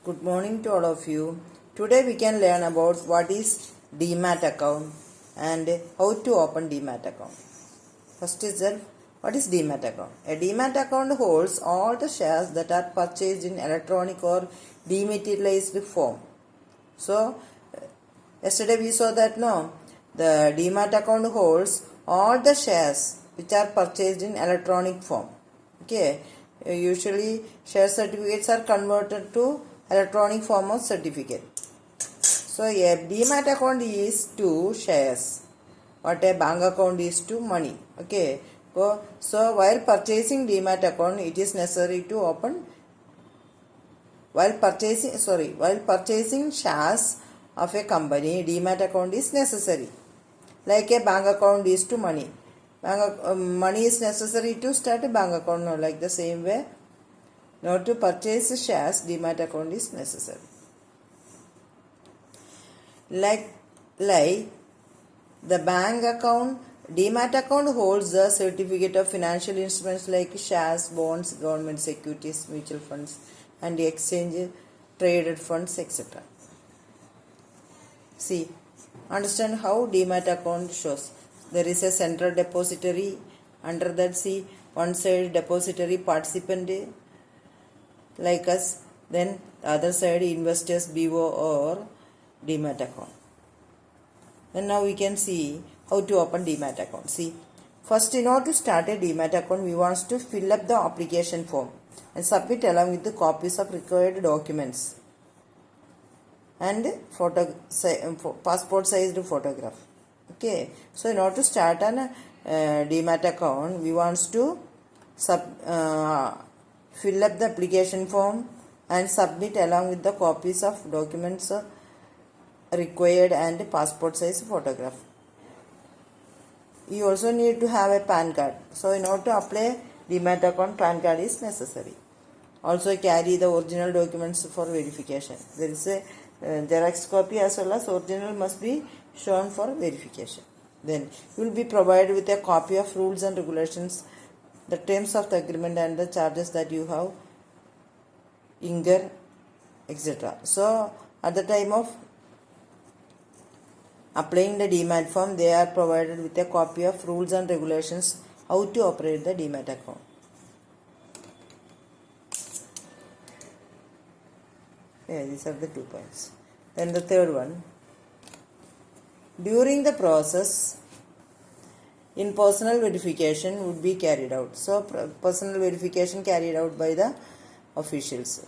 Good morning to all of you. Today we can learn about what is Demat account and how to open Demat account. First is that what is Demat account? A Demat account holds all the shares that are purchased in electronic or dematerialized form. So yesterday we saw that the Demat account holds all the shares which are purchased in electronic form. Okay. Usually share certificates are converted to electronic form of certificate. So a Demat account is to shares, what a bank account is to money. Okay. So while purchasing Demat account, it is necessary to open. While purchasing shares of a company, Demat account is necessary. Like a bank account is to money. Money is necessary to start a bank account. No, like the same way. Now to purchase shares, Demat account is necessary. Like the bank account, Demat account holds the certificate of financial instruments like shares, bonds, government securities, mutual funds, and exchange traded funds, etc. See, understand how Demat account shows. There is a central depository. Under that, see, one side depository participant like us, then the other side investors BO or Demat account. And now we can see how to open Demat account. See, first in order to start a Demat account, we want to fill up the application form and submit along with the copies of required documents and passport sized photograph. Okay, so in order to start an Demat account, we want to fill up the application form and submit along with the copies of documents required and passport size photograph. You also need to have a PAN card. So in order to apply Demat account, PAN card is necessary. Also carry the original documents for verification. There is a Xerox copy as well as original must be shown for verification. Then you will be provided with a copy of rules and regulations, the terms of the agreement and the charges that you have incurred, etc. So at the time of applying the Demat form, they are provided with a copy of rules and regulations how to operate the Demat account. Yeah, these are the 2 points. Then the third one, during the process, in personal verification would be carried out. So personal verification carried out by the officials.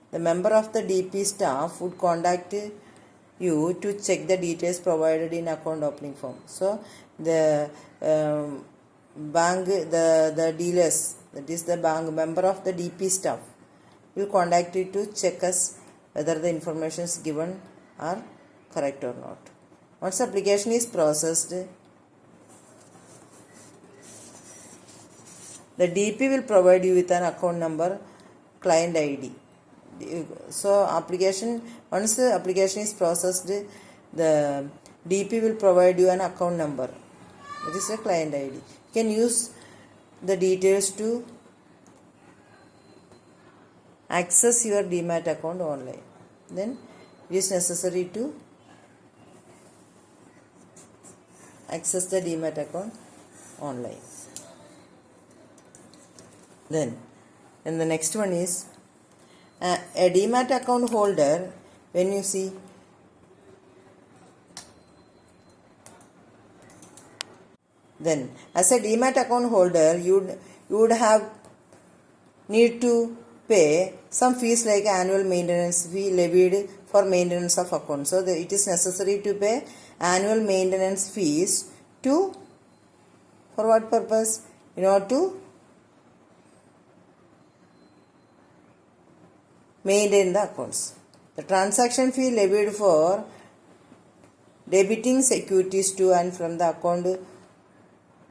The member of the DP staff would contact you to check the details provided in account opening form. So the bank, the dealers, that is the bank member of the DP staff, will contact you to check us whether the information given are correct or not. Once application is processed, the DP will provide you with an account number, client ID. So once the application is processed, the DP will provide you an account number. That is a client ID. You can use the details to access your Demat account online. Then it is necessary to access the Demat account online. Then the next one is a Demat account holder. When you see then as a Demat account holder, you would have need to pay some fees like annual maintenance fee levied for maintenance of account. So it is necessary to pay annual maintenance fees for what purpose? In order to maintain the accounts. The transaction fee levied for debiting securities to and from the account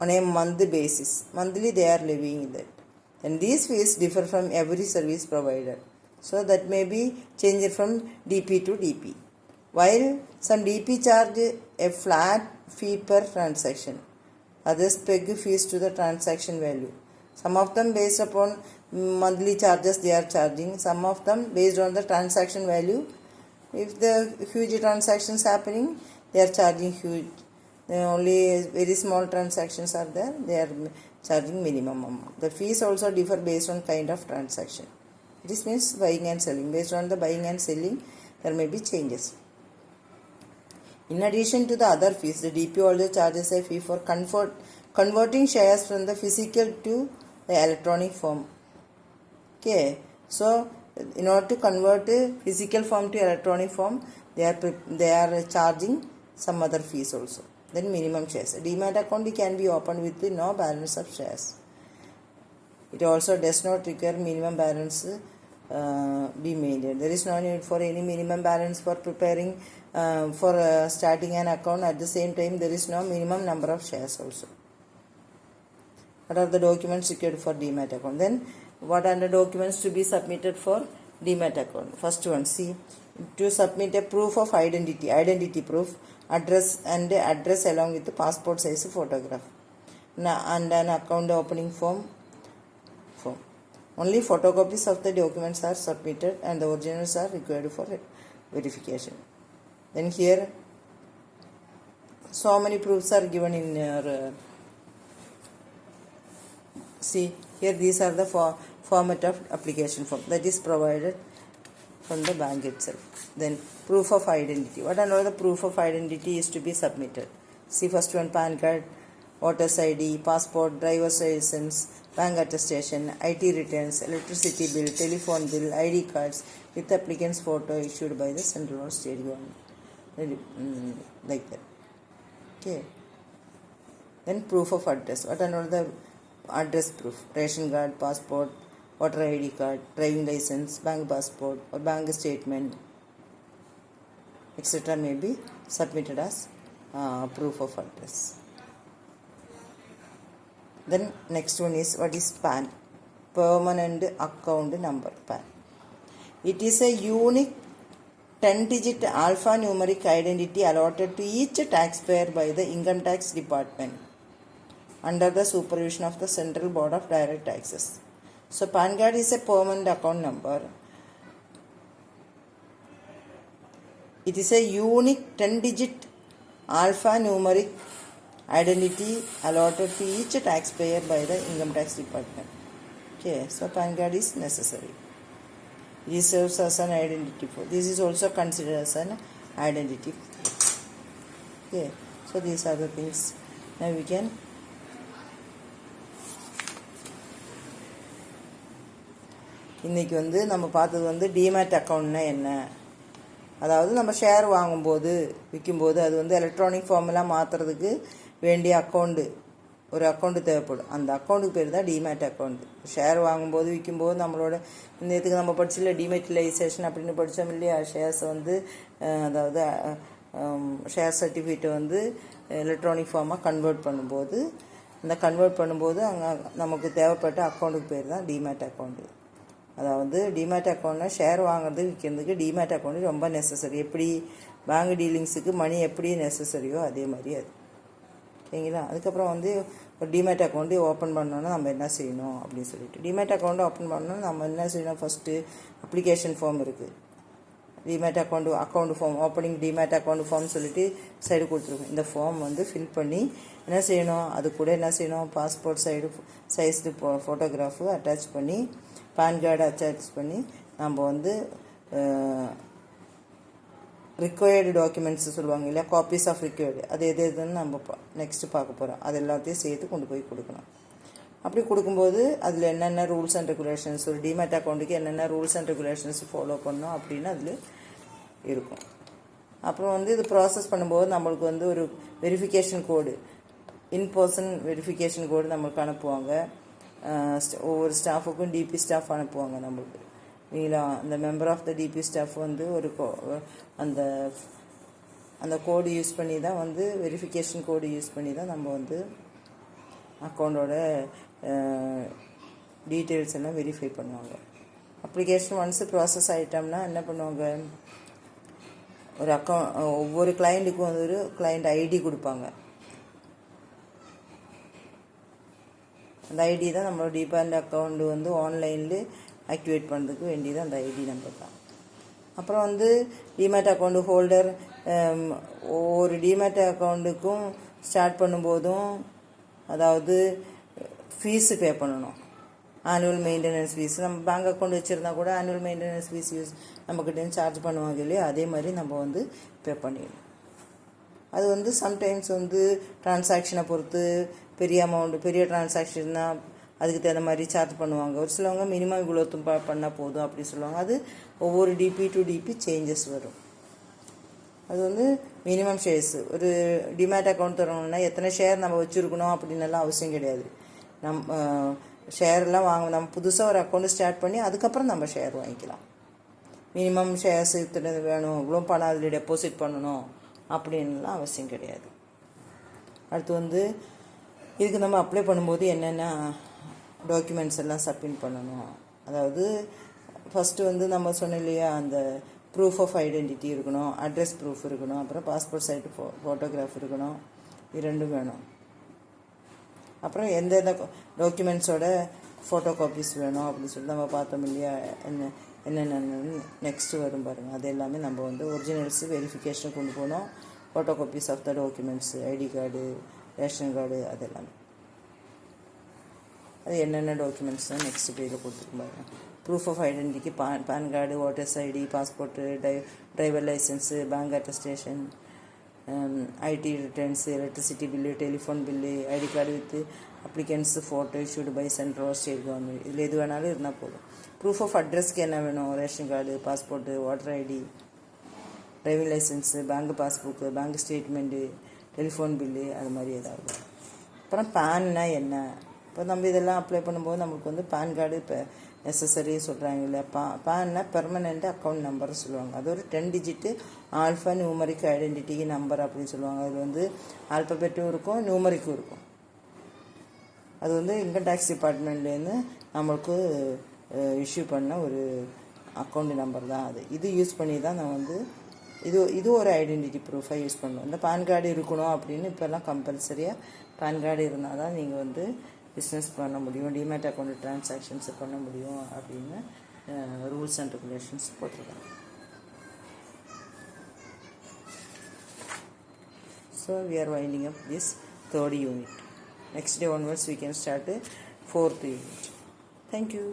on a monthly basis. Monthly they are levying that. And these fees differ from every service provider. So that may be changed from DP to DP. While some DP charge a flat fee per transaction, others peg fees to the transaction value. Some of them based upon monthly charges they are charging, some of them based on the transaction value. If the huge transactions happening, they are charging huge. Only very small transactions are there, they are charging minimum amount. The fees also differ based on kind of transaction. This means buying and selling. Based on the buying and selling, there may be changes. In addition to the other fees, the DPO also charges a fee for converting shares from the physical to the electronic form. Okay, so in order to convert a physical form to electronic form, they are charging some other fees also. Then minimum shares. A Demat account can be opened with no balance of shares. It also does not require minimum balance be maintained. There is no need for any minimum balance for preparing for starting an account. At the same time, there is no minimum number of shares also. What are the documents required for Demat account? Then what are the documents to be submitted for Demat account? First one, see, to submit a proof of identity proof, address along with the passport size photograph, and an account opening form. Only photocopies of the documents are submitted and the originals are required for verification. Then here so many proofs are given in your see here, these are the format of application form that is provided from the bank itself. Then proof of identity. What and all the proof of identity is to be submitted? See, first one, PAN card, voter's ID, passport, driver's license, bank attestation, IT returns, electricity bill, telephone bill, ID cards with applicant's photo issued by the central or state government. Like that. Okay. Then proof of address. What and all the address proof? Ration card, passport, voter ID card, driving license, bank passport or bank statement, etc. may be submitted as proof of address. Then next one is, what is PAN? Permanent account number, PAN. It is a unique 10-digit alphanumeric identity allotted to each taxpayer by the Income Tax Department under the supervision of the Central Board of Direct Taxes. So PAN card is a permanent account number. It is a unique 10-digit alphanumeric identity allotted to each taxpayer by the Income Tax Department. Okay, so PAN card is necessary. It serves as an identity proof. This is also considered as an identity proof. Okay, so these are the things. Now we can இன்றைக்கி நம்ம பார்த்தது demat அக்கௌண்ட்னா என்ன, அதாவது நம்ம share வாங்கும்போது விற்கும்போது அது electronic ஃபார்மெலாம் மாற்றுறதுக்கு வேண்டிய ஒரு அக்கௌண்ட்டு தேவைப்படும். அந்த அக்கௌண்ட்டுக்கு பேர் தான் டிமேட் அக்கௌண்ட்டு. ஷேர் வாங்கும்போது விற்கும்போது நம்மளோட நேற்றுக்கு நம்ம படிச்சில்ல டிமெட்டிலைசேஷன் அப்படின்னு படித்தோம் இல்லையா. ஷேர்ஸை அதாவது ஷேர் சர்டிஃபிகேட்டை எலக்ட்ரானிக் ஃபார்மாக கன்வெர்ட் பண்ணும்போது அங்கே நமக்கு தேவைப்பட்ட அக்கௌண்ட்டுக்கு பேர் தான் டிமேட் அக்கௌண்ட்டு. அதாவது டிமேட் அக்கௌண்ட்னா ஷேர் வாங்குறது விற்கிறதுக்கு டிமேட் அக்கௌண்ட் ரொம்ப நெசசரி. எப்படி பேங்க் டீலிங்ஸுக்கு மணி எப்படி நெசசரியோ அதே மாதிரி அது. சரிங்களா. அதுக்கப்புறம் ஒரு டிமேட் அக்கௌண்ட்டு ஓப்பன் பண்ணோன்னா நம்ம என்ன செய்யணும் அப்படின்னு சொல்லிட்டு, டிமேட் அக்கௌண்ட்டு ஓப்பன் பண்ணோன்னா நம்ம என்ன செய்யணும், ஃபஸ்ட்டு அப்ளிகேஷன் ஃபார்ம் இருக்குது. Demat account form, opening demat account form சொல்லிட்டு சைடு கொடுத்துருக்கோம். இந்த ஃபார்ம் ஃபில் பண்ணி என்ன செய்யணும், அது கூட என்ன செய்யணும், பாஸ்போர்ட் சைஸ்டு ஃபோட்டோகிராஃபு அட்டாச் பண்ணி, பேன் கார்டு அட்டாச் பண்ணி, நம்ம ரிக்வயர்டு டாக்குமெண்ட்ஸ் சொல்லுவாங்க இல்லையா, காப்பீஸ் ஆஃப் ரிக்வயர்டு, அது எதுன்னு நம்ம நெக்ஸ்ட்டு பார்க்க போகிறோம். அது எல்லாத்தையும் சேர்த்து கொண்டு போய் கொடுக்கணும். அப்படி கொடுக்கும்போது அதில் என்னென்ன ரூல்ஸ் அண்ட் ரெகுலேஷன்ஸ், ஒரு டிமேட் அக்கௌண்ட்டுக்கு என்னென்ன ரூல்ஸ் அண்ட் ரெகுலேஷன்ஸ் ஃபாலோ பண்ணணும் அப்படின்னு அதில் இருக்கும். அப்புறம் இது ப்ராசஸ் பண்ணும்போது நம்மளுக்கு ஒரு verification code, in person verification code நம்மளுக்கு அனுப்புவாங்க. ஒவ்வொரு ஸ்டாஃபுக்கும் டிபி ஸ்டாஃப் அனுப்புவாங்க நம்மளுக்கு. இந்த member of the DP staff ஒரு அந்த கோடு யூஸ் பண்ணி தான் வெரிஃபிகேஷன் கோடு யூஸ் பண்ணி தான் நம்ம அக்கௌண்டோட டீட்டெயில்ஸ் எல்லாம் வெரிஃபை பண்ணுவாங்க. அப்ளிகேஷன் ஒன்ஸு ப்ராசஸ் ஆகிட்டோம்னா என்ன பண்ணுவாங்க, ஒரு ஒவ்வொரு கிளைண்ட்டுக்கும் ஒரு கிளைண்ட் ஐடி கொடுப்பாங்க. அந்த ஐடி தான் நம்மளோட டிமேட் அக்கௌண்ட் வந்து ஆன்லைனில் ஆக்டிவேட் பண்ணுறதுக்கு வேண்டியது அந்த ஐடி நம்பர் தான். அப்புறம் வந்து டிமேட் அக்கௌண்ட் ஹோல்டர் ஒவ்வொரு டிமேட் அக்கௌண்ட்டுக்கும் ஸ்டார்ட் பண்ணும்போதும் அதாவது ஃபீஸு பே பண்ணணும். ஆனுவல் மெயின்டெனன்ஸ் ஃபீஸ் நம்ம பேங்க் அக்கௌண்ட் வச்சுருந்தா கூட ஆனுவல் மெயின்டெனன்ஸ் ஃபீஸ் நம்மக்கிட்டேருந்து சார்ஜ் பண்ணுவாங்க இல்லையா, அதே மாதிரி நம்ம வந்து பே பண்ணிடணும். அது வந்து சம்டைம்ஸ் வந்து டிரான்சாக்ஷனை பொறுத்து பெரிய அமௌண்ட் பெரிய டிரான்சாக்ஷன்னா அதுக்கு தகுந்த மாதிரி சார்ஜ் பண்ணுவாங்க. ஒரு சிலவங்க மினிமம் இவ்வளோ பண்ணால் போதும் அப்படி சொல்லுவாங்க. அது ஒவ்வொரு டிபி டு டிபி சேஞ்சஸ் வரும். அது வந்து மினிமம் ஷேர்ஸ் ஒரு டிமேட் அக்கௌண்ட் தரணும்னா எத்தனை ஷேர் நம்ம வச்சுருக்கணும் அப்படின்னு எல்லாம் அவசியம் கிடையாது. ஷேர்லாம் நம்ம புதுசாக ஒரு அக்கௌண்ட் ஸ்டார்ட் பண்ணி அதுக்கப்புறம் நம்ம ஷேர் வாங்கிக்கலாம். மினிமம் ஷேர்ஸ் இத்தனை வேணும், இவ்வளோ பணம் அதில் டெபாசிட் பண்ணணும் அப்படின்லாம் அவசியம் கிடையாது. அடுத்து வந்து இதுக்கு நம்ம அப்ளை பண்ணும்போது என்னென்ன டாக்குமெண்ட்ஸ் எல்லாம் சப்மிட் பண்ணணும். அதாவது ஃபஸ்ட்டு வந்து நம்ம சொன்னோம் இல்லையா, அந்த ப்ரூஃப் ஆஃப் ஐடென்டிட்டி இருக்கணும், அட்ரஸ் ப்ரூஃப் இருக்கணும், அப்புறம் பாஸ்போர்ட் சைட்டு ஃபோட்டோகிராஃப் இருக்கணும், இது ரெண்டும் வேணும். அப்புறம் எந்தெந்த டாக்குமெண்ட்ஸோட ஃபோட்டோ காப்பீஸ் வேணும் அப்படின்னு சொல்லி நம்ம பார்த்தோம் இல்லையா, என்னென்ன நெக்ஸ்ட்டு வரும் பாருங்கள். அது எல்லாமே நம்ம வந்து ஒரிஜினல்ஸ் வெரிஃபிகேஷன் கொண்டு போகணும். Photo copies of the documents, ID card, ration card, அது எல்லாமே. அது என்னென்ன டாக்குமெண்ட்ஸ் தான் நெக்ஸ்ட் பேஜில் கொடுத்துருக்கும் பாருங்கள். ப்ரூஃப் ஆஃப் ஐடென்டிட்டிக்கு PAN card, voters ID, passport, driver licence, bank attestation, IT returns, electricity bill, telephone bill, ID card with applicant's photo issued by central state government, இதில் எது வேணாலும் இருந்தால் போதும். ப்ரூஃப் ஆஃப் அட்ரஸ்க்கு என்ன வேணும், ration card, passport, voter ID, driving licence, bank passbook, bank statement, telephone bill, அது மாதிரி ஏதாவது. அப்புறம் பேன்னா என்ன, இப்போ நம்ம இதெல்லாம் அப்ளை பண்ணும்போது நம்மளுக்கு வந்து பேன் கார்டு இப்போ நெசசரி சொல்கிறாங்க இல்லையா. பேன்னா பெர்மனெண்ட் அக்கௌண்ட் நம்பர் சொல்லுவாங்க. அது ஒரு 10 digit alpha numeric identity number அப்படின்னு சொல்லுவாங்க. அது வந்து ஆல்பபெட்டும் இருக்கும், நியூமரிக்கும் இருக்கும். அது வந்து இன்கம் டேக்ஸ் டிபார்ட்மெண்ட்லேருந்து நம்மளுக்கு இஷ்யூ பண்ண ஒரு அக்கௌண்ட் நம்பர் தான் அது. இது யூஸ் பண்ணி தான் நான் வந்து இது ஒரு ஐடென்டிட்டி ப்ரூஃபாக யூஸ் பண்ணுவோம். இந்த பேன் கார்டு இருக்கணும் அப்படின்னு இப்போல்லாம் கம்பல்சரியாக பேன் கார்டு இருந்தால் தான் நீங்கள் வந்து பிஸ்னஸ் பண்ண முடியும், டிமேட் அக்கௌண்ட் ட்ரான்சாக்ஷன்ஸ் பண்ண முடியும் அப்படின்னு ரூல்ஸ் அண்ட் ரெகுலேஷன்ஸ் போட்டிருக்காங்க. So we are winding up this 3rd unit. Next day onwards we can start the 4th unit. Thank you.